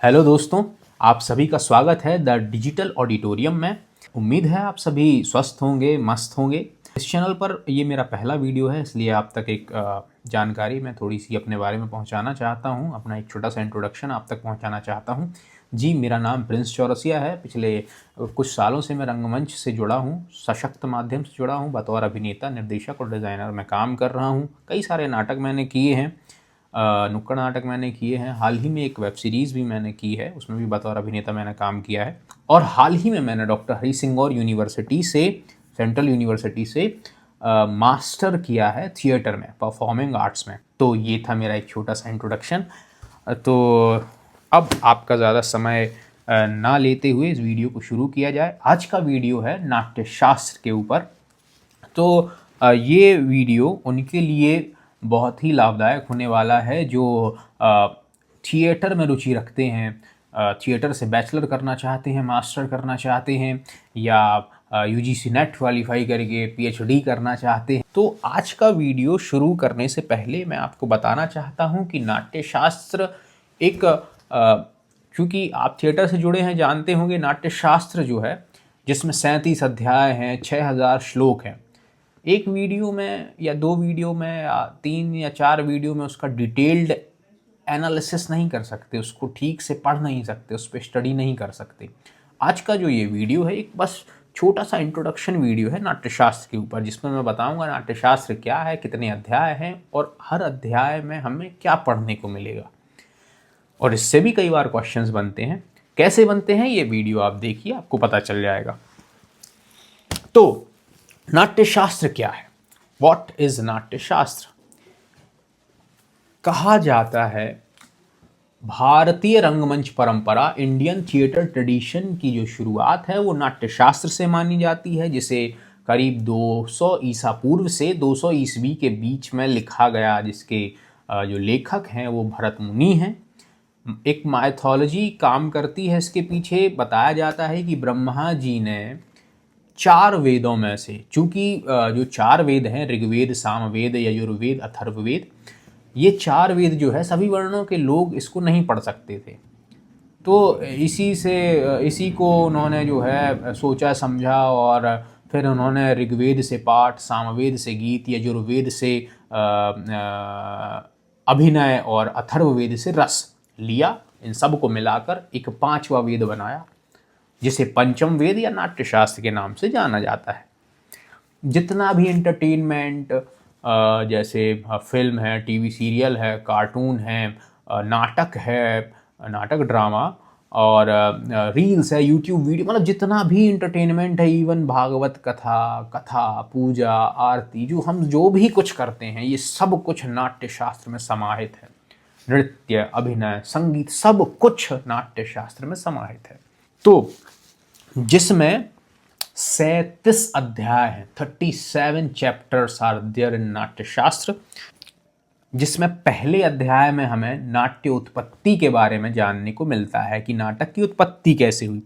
Hello दोस्तों, आप सभी का स्वागत है द डिजिटल ऑडिटोरियम में। उम्मीद है आप सभी स्वस्थ होंगे, मस्त होंगे। इस चैनल पर ये मेरा पहला वीडियो है, इसलिए आप तक एक जानकारी मैं थोड़ी सी अपने बारे में पहुंचाना चाहता हूं। अपना एक छोटा सा इंट्रोडक्शन आप तक पहुंचाना चाहता हूं। जी, मेरा नाम प्रिंस चौरसिया है। पिछले कुछ सालों से मैं रंगमंच से जुड़ा हूं, सशक्त माध्यम से जुड़ा हूं। बतौर अभिनेता, निर्देशक और डिज़ाइनर मैं काम कर रहा हूं। कई सारे नाटक मैंने किए हैं, नुक्कड़ नाटक मैंने किए हैं। हाल ही में एक वेब सीरीज़ भी मैंने की है, उसमें भी बतौर अभिनेता मैंने काम किया है। और हाल ही में मैंने डॉक्टर हरी सिंह गौर यूनिवर्सिटी से, सेंट्रल यूनिवर्सिटी से मास्टर किया है थिएटर में, परफॉर्मिंग आर्ट्स में। तो ये था मेरा एक छोटा सा इंट्रोडक्शन। तो अब आपका ज़्यादा समय ना लेते हुए इस वीडियो को शुरू किया जाए। आज का वीडियो है नाट्यशास्त्र के ऊपर। तो ये वीडियो उनके लिए बहुत ही लाभदायक होने वाला है जो थिएटर में रुचि रखते हैं, थिएटर से बैचलर करना चाहते हैं, मास्टर करना चाहते हैं, या यूजीसी नेट क्वालिफाई करके पीएचडी करना चाहते हैं। तो आज का वीडियो शुरू करने से पहले मैं आपको बताना चाहता हूं कि नाट्यशास्त्र एक, क्योंकि आप थिएटर से जुड़े हैं, जानते होंगे नाट्यशास्त्र जो है, जिसमें 37 अध्याय हैं, 6000 श्लोक हैं। एक वीडियो में या दो वीडियो में या 3 या 4 वीडियो में उसका डिटेल्ड एनालिसिस नहीं कर सकते, उसको ठीक से पढ़ नहीं सकते, उस पर स्टडी नहीं कर सकते। आज का जो ये वीडियो है, एक बस छोटा सा इंट्रोडक्शन वीडियो है नाट्यशास्त्र के ऊपर, जिसमें मैं बताऊंगा नाट्यशास्त्र क्या है, कितने अध्याय हैं और हर अध्याय में हमें क्या पढ़ने को मिलेगा। और इससे भी कई बार क्वेश्चंस बनते हैं। कैसे बनते हैं ये वीडियो आप देखिए, आपको पता चल जाएगा। तो नाट्यशास्त्र क्या है? What is Natyashastra? कहा जाता है भारतीय रंगमंच परंपरा, इंडियन थिएटर ट्रेडिशन की जो शुरुआत है वो नाट्यशास्त्र से मानी जाती है, जिसे करीब 200 ईसा पूर्व से 200 ईस्वी के बीच में लिखा गया, जिसके जो लेखक हैं वो भरत मुनि हैं। एक माइथोलॉजी काम करती है इसके पीछे। बताया जाता है कि ब्रह्मा जी ने 4 वेदों में से, चूंकि जो 4 वेद हैं, ऋग्वेद, सामवेद, यजुर्वेद, अथर्ववेद, ये 4 वेद जो है सभी वर्णों के लोग इसको नहीं पढ़ सकते थे। तो इसी को उन्होंने जो है सोचा समझा, और फिर उन्होंने ऋग्वेद से पाठ, सामवेद से गीत, यजुर्वेद से अभिनय और अथर्ववेद से रस लिया। इन सब को मिलाकर एक 5वां वेद बनाया, जिसे पंचम वेद या नाट्यशास्त्र के नाम से जाना जाता है। जितना भी एंटरटेनमेंट, जैसे फिल्म है, टीवी सीरियल है, कार्टून है, नाटक है, नाटक ड्रामा, और रील्स है, यूट्यूब वीडियो, मतलब जितना भी एंटरटेनमेंट है, इवन भागवत कथा, पूजा, आरती, जो भी कुछ करते हैं, ये सब कुछ नाट्यशास्त्र में समाहित है। नृत्य, अभिनय, संगीत, सब कुछ नाट्यशास्त्र में समाहित है। तो जिसमें 37 अध्याय हैं, 37 chapters are there in Natyashastra. जिसमें पहले अध्याय में हमें नाट्य उत्पत्ति के बारे में जानने को मिलता है कि नाटक की उत्पत्ति कैसे हुई।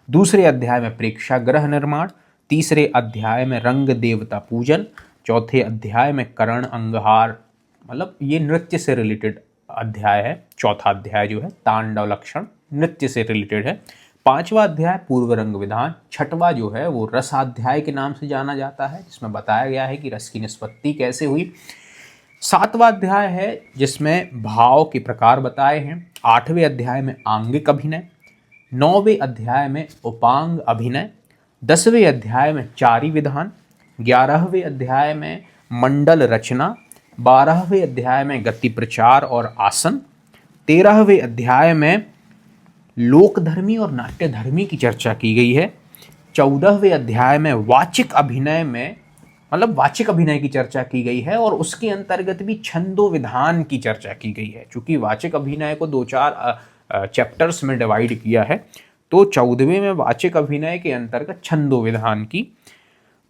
दूसरे अध्याय में प्रेक्षागृह निर्माण, तीसरे अध्याय में रंग देवता पूजन, चौथे अध्याय में करण अंगहार, मतलब ये नृत्य से रिलेटेड अध्याय है। चौथा अध्याय जो है तांडव लक्षण, नृत्य से रिलेटेड है। 5वां अध्याय पूर्व रंग विधान। 6वां जो है वो रसाध्याय के नाम से जाना जाता है, जिसमें बताया गया है कि रस की निष्पत्ति कैसे हुई। 7वां अध्याय है जिसमें भाव के प्रकार बताए हैं। 8वें अध्याय में आंगिक अभिनय, 9वें अध्याय में उपांग अभिनय, 10वें अध्याय में चारी विधान, 11वें अध्याय में मंडल रचना, 12वें अध्याय में गति प्रचार और आसन, 13वें अध्याय में लोकधर्मी और नाट्यधर्मी की चर्चा की गई है। 14वें अध्याय में वाचिक अभिनय में, मतलब वाचिक अभिनय की चर्चा की गई है, और उसके अंतर्गत भी छंदो विधान की चर्चा की गई है। चूंकि वाचिक अभिनय को 2-4 चैप्टर्स में डिवाइड किया है, तो 14वें में वाचिक अभिनय के अंतर्गत छंदो विधान की।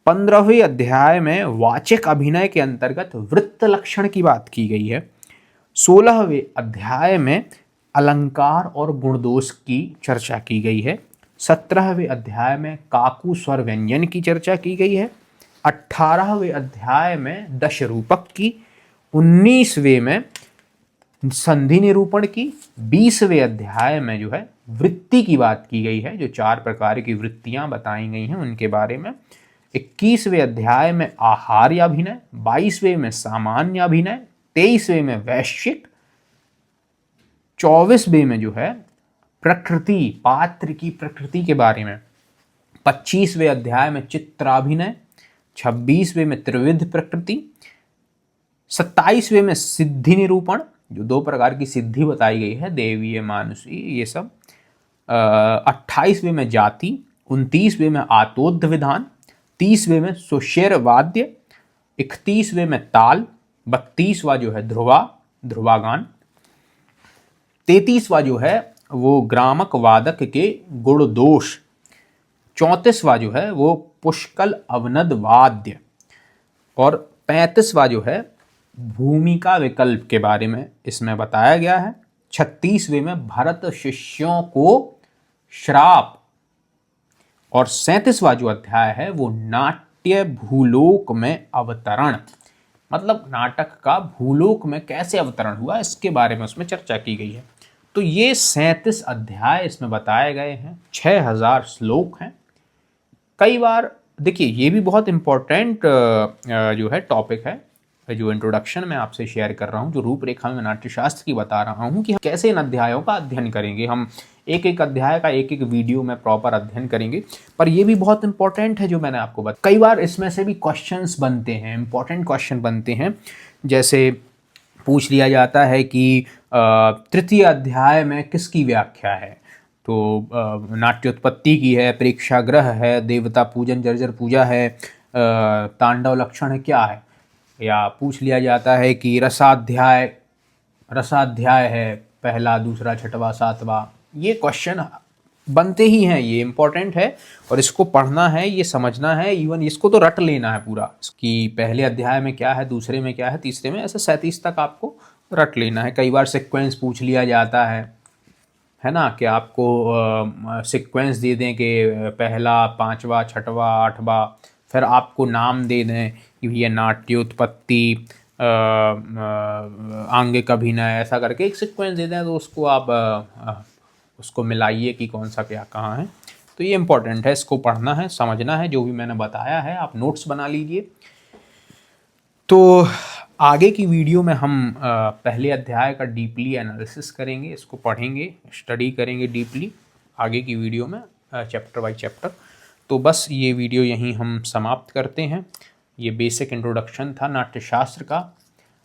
15वें अध्याय में वाचिक अभिनय के अंतर्गत वृत्त लक्षण की बात की गई है। 16वें अध्याय में अलंकार और गुणदोष की चर्चा की गई है। 17वें अध्याय में काकू स्वर व्यंजन की चर्चा की गई है। 18वें अध्याय में दश रूपक की। 19वें में संधि निरूपण की 20वें अध्याय में जो है वृत्ति की बात की गई है, जो 4 प्रकार की वृत्तियां बताई गई हैं उनके बारे में। 21वें अध्याय में आहार्याभिनय, 22वें में सामान्याभिनय, 23वें में वैश्विक, 24वें में जो है प्रकृति, पात्र की प्रकृति के बारे में, 25वें अध्याय में चित्राभिनय, 26वें में त्रिविध प्रकृति, 27वें में सिद्धि निरूपण, जो 2 प्रकार की सिद्धि बताई गई है, देवीय मानुषी ये सब, 28वें में जाति, 29वें में आतोद्ध विधान, 30वें में सुशेर वाद्य, 31वें में ताल, 32वां जो है ध्रुवागान, 33वां जो है वो ग्रामक वादक के गुण दोष, 34वां जो है वो पुष्कल अवनद वाद्य, और 35वां जो है भूमिका विकल्प के बारे में इसमें बताया गया है। 36वें में भरत शिष्यों को श्राप, और 37वां जो अध्याय है वो नाट्य भूलोक में अवतरण, मतलब नाटक का भूलोक में कैसे अवतरण हुआ इसके बारे में उसमें चर्चा की गई है। तो ये 37 अध्याय इसमें बताए गए हैं, 6000 श्लोक हैं। कई बार देखिए ये भी बहुत इम्पोर्टेंट जो है टॉपिक है, जो इंट्रोडक्शन मैं आपसे शेयर कर रहा हूँ, जो रूपरेखा में नाट्यशास्त्र की बता रहा हूँ कि हम कैसे इन अध्यायों का अध्ययन करेंगे। हम एक एक अध्याय का एक एक वीडियो में प्रॉपर अध्ययन करेंगे, पर ये भी बहुत इंपॉर्टेंट है जो मैंने आपको बताया। कई बार इसमें से भी क्वेश्चंस बनते हैं, इंपॉर्टेंट क्वेश्चन बनते हैं, जैसे पूछ लिया जाता है कि तृतीय अध्याय में किसकी व्याख्या है, तो नाट्योत्पत्ति की है, प्रेक्षागृह है, देवता पूजन जर्जर पूजा है, तांडव लक्षण है, क्या है। या पूछ लिया जाता है कि रसाध्याय है, पहला, दूसरा, छठवां, सातवां। ये क्वेश्चन बनते ही हैं, ये इम्पोर्टेंट है और इसको पढ़ना है, ये समझना है, इवन इसको तो रट लेना है पूरा कि पहले अध्याय में क्या है, दूसरे में क्या है, तीसरे में, ऐसे 37 तक आपको रट लेना है। कई बार सीक्वेंस पूछ लिया जाता है ना, कि आपको सीक्वेंस दे दें कि पहला, 5वां, 6वां, 8वां, फिर आपको नाम दे दें कि ये नाट्योत्पत्ति, आंगिक अभिनय, ऐसा करके एक सीक्वेंस दे दें, तो उसको आप उसको मिलाइए कि कौन सा क्या कहाँ है। तो ये इम्पोर्टेंट है, इसको पढ़ना है, समझना है, जो भी मैंने बताया है आप नोट्स बना लीजिए। तो आगे की वीडियो में हम पहले अध्याय का डीपली एनालिसिस करेंगे, इसको पढ़ेंगे, स्टडी करेंगे डीपली आगे की वीडियो में, चैप्टर बाय चैप्टर। तो बस ये वीडियो यहीं हम समाप्त करते हैं। ये बेसिक इंट्रोडक्शन था नाट्यशास्त्र का,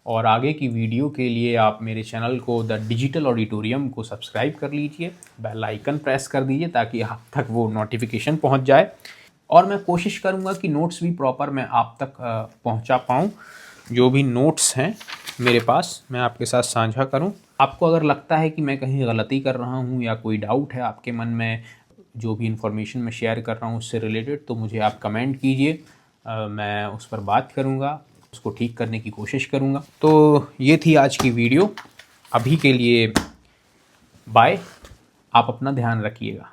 और आगे की वीडियो के लिए आप मेरे चैनल को द डिजिटल ऑडिटोरियम को सब्सक्राइब कर लीजिए, बेल आइकन प्रेस कर दीजिए ताकि आप तक वो नोटिफिकेशन पहुंच जाए, और मैं कोशिश करूंगा कि नोट्स भी प्रॉपर मैं आप तक पहुंचा पाऊं। जो भी नोट्स हैं मेरे पास मैं आपके साथ साझा करूं। आपको अगर लगता है कि मैं कहीं गलती कर रहा हूं या कोई डाउट है आपके मन में, जो भी इन्फॉर्मेशन मैं शेयर कर रहा हूं उससे रिलेटेड, तो मुझे आप कमेंट कीजिए, मैं उस पर बात करूंगा, उसको ठीक करने की कोशिश करूंगा। तो ये थी आज की वीडियो, अभी के लिए बाय, आप अपना ध्यान रखिएगा।